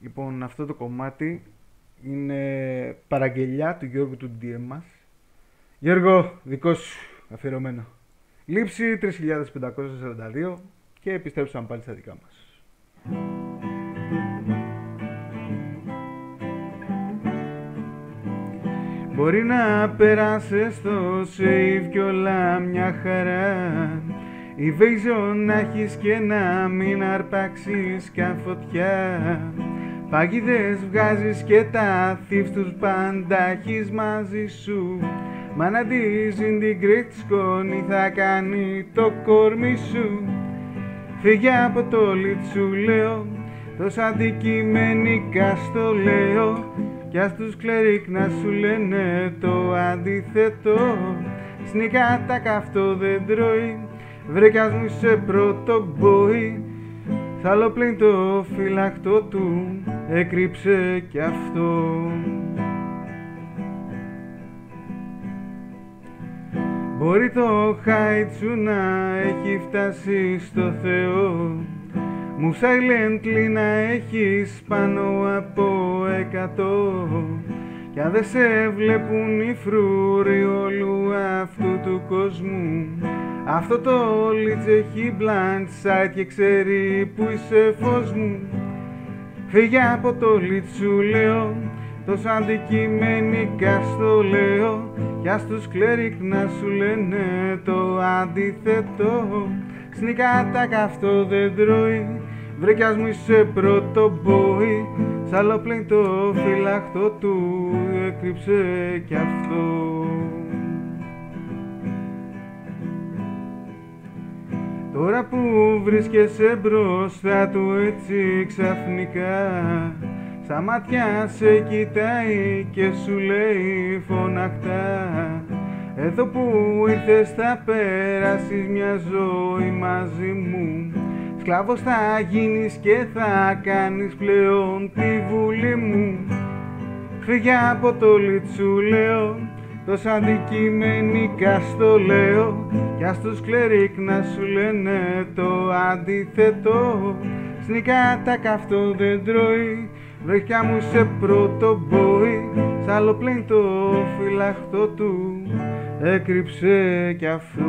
Λοιπόν, αυτό το κομμάτι είναι παραγγελιά του Γιώργου του DM μας. Γιώργο, δικό σου, αφιερωμένο. Λήψη 3542 και επιστρέψαμε πάλι στα δικά μας. Μπορεί να περάσες στο save κι όλα μια χαρά, evasion να έχεις και να μην αρπάξεις καν φωτιά. Παγίδες βγάζεις και τα thieves τους πάντα έχεις μαζί σου. Μα να disintegrate σκόνη θα κάνει το κορμί σου. Φύγε από το lead σου λέω, τόσο αντικειμενικά στο λέω. Κι ας τους κλερικ να σου λένε το αντίθετο. Σνικά τα καυτό δεν τρώει, βρε κι ας μου είσαι πρώτο μπόι. Σ' άλλο πλήν το φυλαχτό του έκρυψε κι αυτό. Μπορεί το height σου να έχει φτάσει στο Θεό, μου silently να έχεις πάνω από 100. Κι αν δεν σε βλέπουν οι φρούροι όλου αυτού του κόσμου, αυτό το λίτς έχει blind sight και ξέρει που είσαι φως μου. Φύγε από το λίτς σου λέω, τόσο αντικειμενικά στο λέω. Κι ας τους κλερικ να σου λένε το αντίθετο. Σνικά τα καυτό δεν τρώει, βρε κι ας μου είσαι πρώτο μπόι. Σ' άλλο πλήν το φυλαχτό του έκρυψε κι αυτό. Τώρα που βρίσκεσαι μπροστά του έτσι ξαφνικά, στα μάτια σε κοιτάει και σου λέει φωναχτά, εδώ που ήρθες θα πέρασεις μια ζωή μαζί μου. Σκλάβος θα γίνεις και θα κάνεις πλέον τη βουλή μου. Φύγε από το λίτ σου λέω, τόσο αντικειμενικά στο λέω. Κι ας τους κλερικ να σου λένε το αντίθετο. Σνικά τα καυτό δεν τρώει, βρέχια μου σε πρώτο μπόι. Σ' άλλο πλήν το φυλαχτό του έκρυψε κι αυτό.